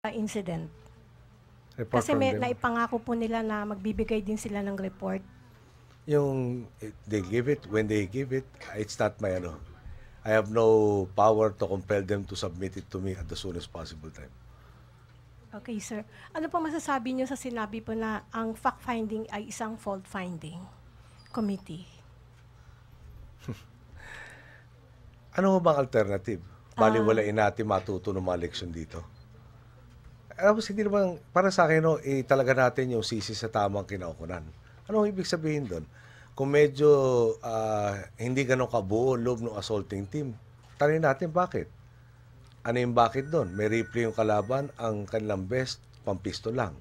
incident? Report Kasi from may them. naipangako po nila na magbibigay din sila ng report. Yung they give it, when they give it, it's not my ano. I have no power to compel them to submit it to me at the soonest possible time. Okay, sir. Ano po masasabi niyo sa sinabi po na ang fact-finding ay isang fault-finding committee? Ano bang alternative? Baliwalain natin matuto ng mga leksyon dito. Tapos hindi naman, para sa akin, no, talaga natin yung sisi sa tamang kinaukunan. Ano ibig sabihin doon? Kung medyo hindi ganun kabuo ang loob ng assaulting team, tanongin natin bakit. Ano yung bakit doon? May replay yung kalaban, ang kanilang best, pampisto lang.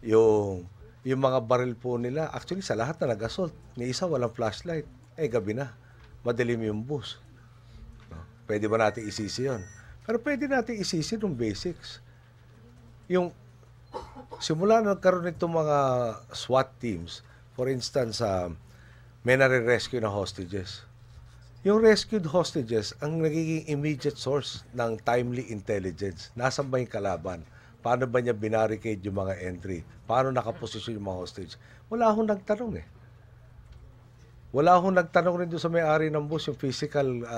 Yung mga baril po nila, actually sa lahat na nag-assault, ni isa walang flashlight. Gabi na. Madilim yung bus. No? Pwede ba natin isisi yun? Pero pwede natin isisi yung basics. Yung simula na nagkaroon nitong mga SWAT teams, for instance, may nare-rescue na hostages. Yung rescued hostages, ang nagiging immediate source ng timely intelligence. Nasaan ba yung kalaban? Paano ba niya binarricade yung mga entry? Paano nakaposisyon yung mga hostage? Wala akong nagtanong eh. Wala akong nagtanong rin doon sa may-ari ng bus, yung physical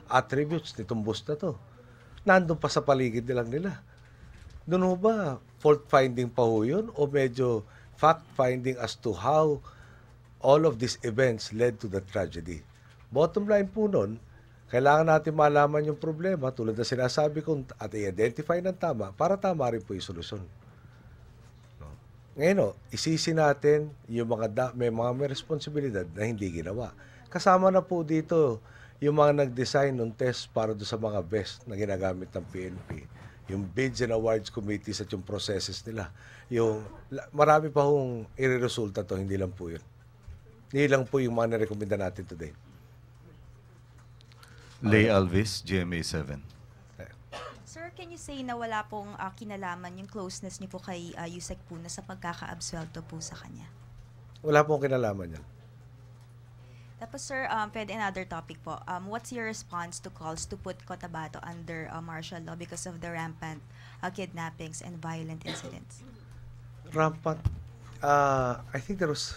attributes nitong bus na to. Nandun pa sa paligid nilang nila. Doon ho ba fault-finding pa ho yun? O medyo fact-finding as to how all of these events led to the tragedy? Bottom line po nun, kailangan natin malaman yung problema tulad na sinasabi kong at i-identify ng tama para tama rin po yung solusyon. No? Ngayon, isisi natin yung may responsibilidad na hindi ginawa. Kasama na po dito yung mga nag-design ng test para do sa mga vest na ginagamit ng PNP. Yung bids and awards committees at yung processes nila. Marami pa hong ireresulta to, hindi lang po yun. Hindi lang po yung mga narekomenda natin today. Lay Alvis, GMA7. Sir, can you say na wala pong kinalaman yung closeness niyo po kay Yusek Puna sa pagkaka-absuelto po sa kanya? Wala pong kinalaman yan. Tapos sir, pwede another topic po. What's your response to calls to put Cotabato under martial law because of the rampant kidnappings and violent incidents? Rampant. I think there was,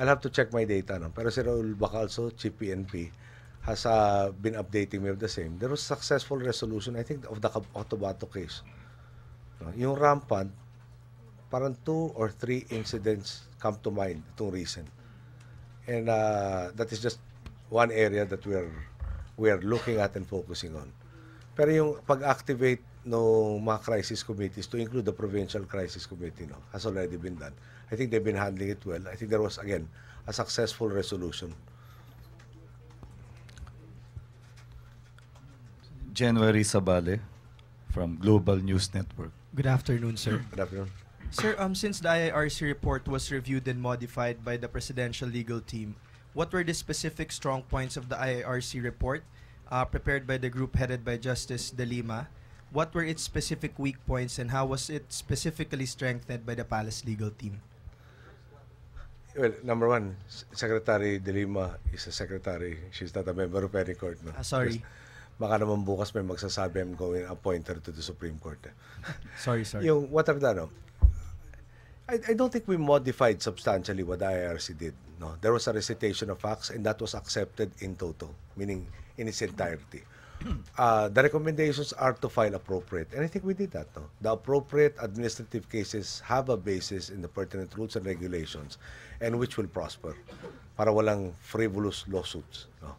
I'll have to check my data, no? Pero si Raul Bacalso, Chief PNP, has been updating me of the same. There was successful resolution, I think, of the Cotabato case. No? Yung rampant, parang 2 or 3 incidents come to mind itong recent. And that is just one area that we are looking at and focusing on. Pero yung pag-activate ng mga crisis committees to include the Provincial Crisis Committee, no, has already been done. I think they've been handling it well. I think there was, again, a successful resolution. January Sabale from Global News Network. Good afternoon, sir. Good afternoon. Sir, since the IIRC report was reviewed and modified by the Presidential Legal Team, what were the specific strong points of the IIRC report prepared by the group headed by Justice De Lima? What were its specific weak points and how was it specifically strengthened by the Palace Legal Team? Well, number one, Secretary De Lima is a secretary. She's not a member of any court. No? Sorry. Baka naman bukas may magsasabi I'm going appoint her to the Supreme Court. Sorry. Yung what I've done, no? I don't think we modified substantially what the IRC did. No, there was a recitation of facts and that was accepted in toto, meaning in its entirety. The recommendations are to file appropriate, and I think we did that. No? The appropriate administrative cases have a basis in the pertinent rules and regulations, and which will prosper, para walang frivolous lawsuits. No?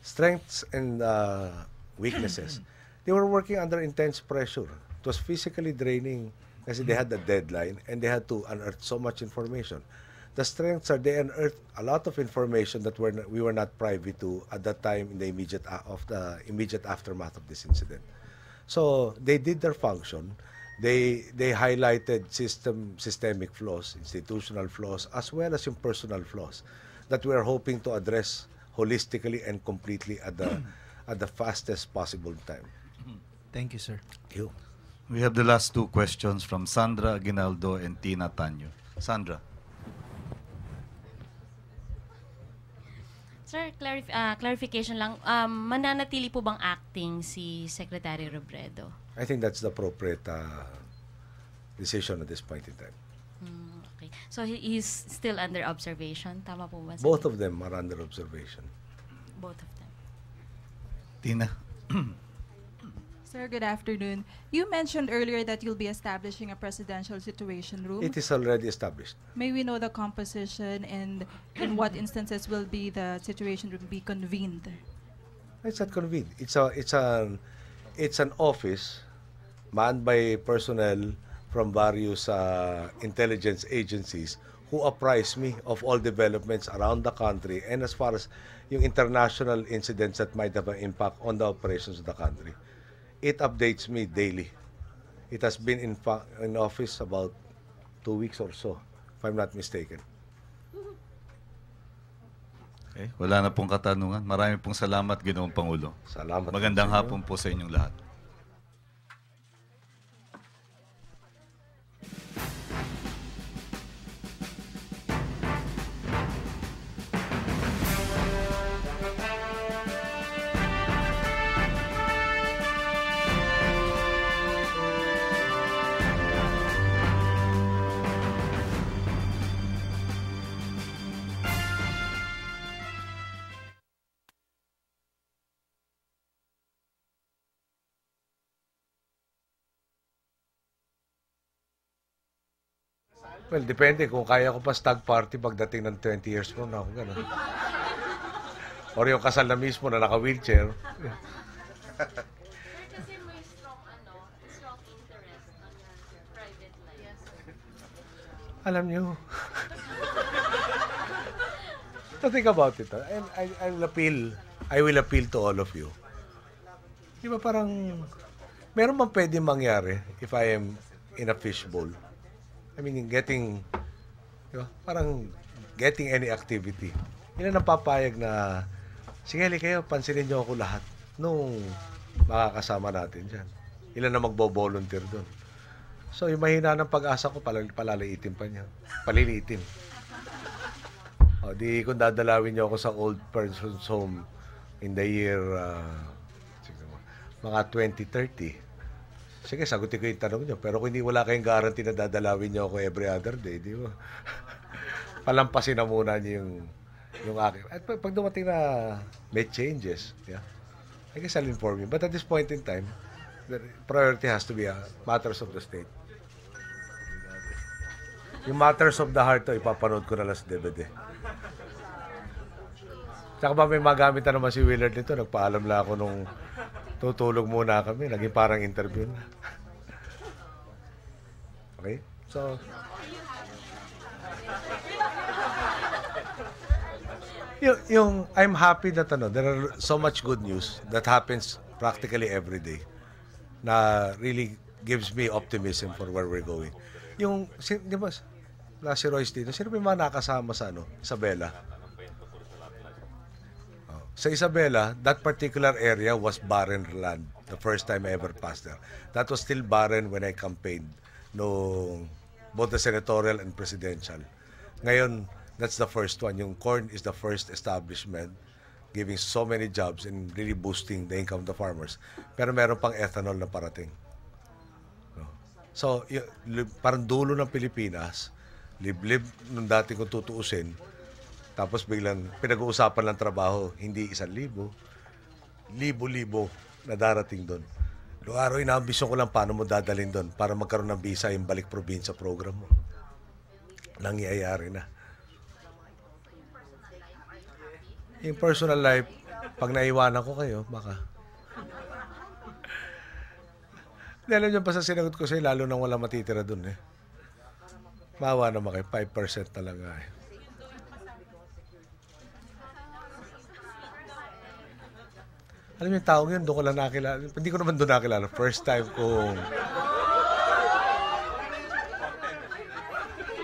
Strengths and weaknesses. They were working under intense pressure. It was physically draining kasi they had the deadline and they had to unearth so much information. The strengths are they unearthed a lot of information that we were not privy to at that time in the immediate aftermath of this incident. So they did their function. They highlighted systemic flaws, institutional flaws, as well as yung personal flaws that we are hoping to address holistically and completely at the fastest possible time. Thank you, sir. Thank you. We have the last two questions from Sandra Aguinaldo and Tina Tanyo. Sandra. Sir, clarification lang, mananatili po bang acting si Secretary Robredo? I think that's the appropriate decision at this point in time. Okay. So he's still under observation? Tama po ba? Both of them are under observation. Both of them. Tina. Sir, good afternoon. You mentioned earlier that you'll be establishing a presidential situation room. It is already established. May we know the composition and in what instances will be the situation room be convened? It's not convened. It's an office manned by personnel from various intelligence agencies who apprise me of all developments around the country and as far as yung international incidents that might have an impact on the operations of the country. It updates me daily. It has been in office about 2 weeks or so, if I'm not mistaken. Okay. Wala na pong katanungan. Marami pong salamat, Ginoong Pangulo. Salamat. Magandang sa inyo. hapon po sa inyong lahat. Well, depende kung kaya ko pa stag party pagdating ng 20 years from now. Ganun. Or yung kasal na mismo na naka-wheelchair. Kasi may strong interest on your private life. Alam nyo. So think about it. And I will appeal to all of you. Di ba parang, meron bang pwede mangyari if I am in a fishbowl? I mean, getting any activity. Yun ang napapayag na, sige, kayo, pansinin nyo ako lahat nung makakasama natin dyan. Ilan na magbo-volunteer doon. So, yung mahina ng pag-asa ko, palaliitin pa niya. Paliliitin. O, di kung dadalawin nyo ako sa old person's home in the year, mga 2030, sige, sagutin ko yung tanong nyo. Pero kung hindi wala kayong guarantee na dadalawin nyo ako every other day, di ba? Palampasin na muna nyo yung akin. At pag dumating na may changes, yeah, I guess I'll inform you. But at this point in time, the priority has to be matters of the state. Yung matters of the heart to, ipapanood ko na lang sa DVD. Tsaka ba may magamit na naman si Willard nito? Nagpaalam lang ako nung tutulog muna kami. Naging parang interview na. Okay? So, I'm happy that there are so much good news that happens practically every day na really gives me optimism for where we're going. Di ba, si Royce dito, sino may mga nakasama sa Isabela? Sa Isabela, that particular area was barren land the first time I ever passed there. That was still barren when I campaigned no both the senatorial and presidential. Ngayon, that's the first one. Yung corn is the first establishment giving so many jobs and really boosting the income of the farmers. Pero meron pang ethanol na parating. So, parang dulo ng Pilipinas, liblib nung dati kung tutuusin, tapos biglang pinag-uusapan ng trabaho, hindi 1,000, libo-libo na darating doon. Noong araw, inaambisyon ko lang paano mo dadalhin doon para magkaroon ng visa yung balik probinsya program mo. Nangyayari na. Yung personal life, pag naiwanan ko kayo, baka. Alam nyo pa sa sinagot ko sa'yo, lalo nang wala matitira doon eh. Maawa naman kayo, 5% talaga eh. Alam mo yung taong yun, doon ko lang nakilala. Hindi ko naman doon nakilala. First time kong...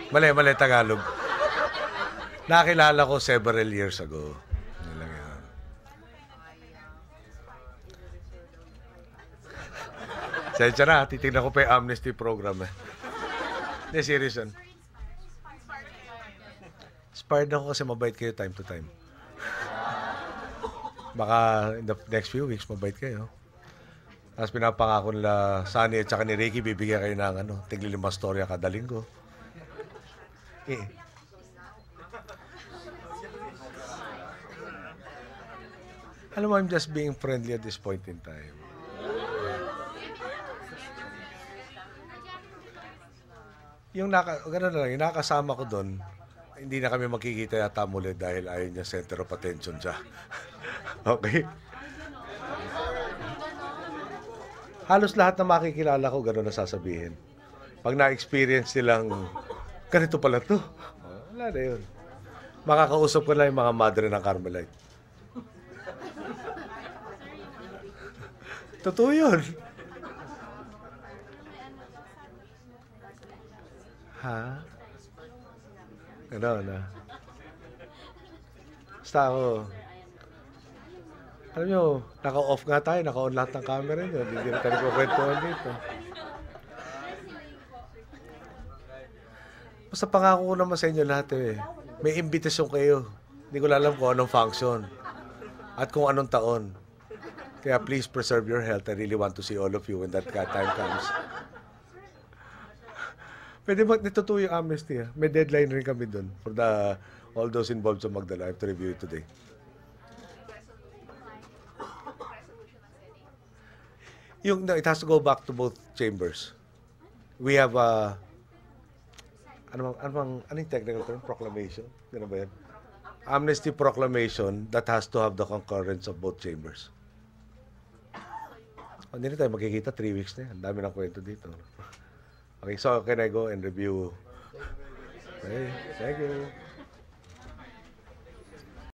Mali, Tagalog. Nakilala ko several years ago. Yun lang yan. Sensya na, titignan ko pa yung amnesty program eh. Hindi, serious yun. Inspired ako kasi mabait kayo time to time. Baka in the next few weeks, mabait kayo. Tapos pinapangako nila, Sunny at saka ni Ricky, bibigyan kayo ng tigli 5 storya kada linggo. Alam mo, I'm just being friendly at this point in time. Ganun na lang, yung nakasama ko doon, hindi na kami makikita yata muli dahil ayaw niya center of attention siya. Okay? Halos lahat na makikilala ko, gano'n na sasabihin. Pag na-experience nilang, ganito pala to. Wala na yun. Makakausap ko na yung mga madre ng Carmelite. Totoo yun. Ha? Gano'n na. Basta ako, alam nyo, naka-off nga tayo, naka-on lahat ng camera nyo. Hindi na tayo kukwentuhan dito. Basta pangako ko naman sa inyo lahat eh. May imbitasyon kayo. Hindi ko alam kung anong function. At kung anong taon. Kaya please preserve your health. I really want to see all of you when that time comes. Pwede ba nitutuyo yung amnesty? Ha? May deadline rin kami dun for all those involved sa Magdala. I have to review it today. It has to go back to both chambers. We have anong technical term? Proclamation? Ano ba yan? Amnesty proclamation that has to have the concurrence of both chambers. Hindi na tayo magkikita, 3 weeks na yan. Ang dami ng kwento dito. Okay, so can I go and review? Okay, thank you.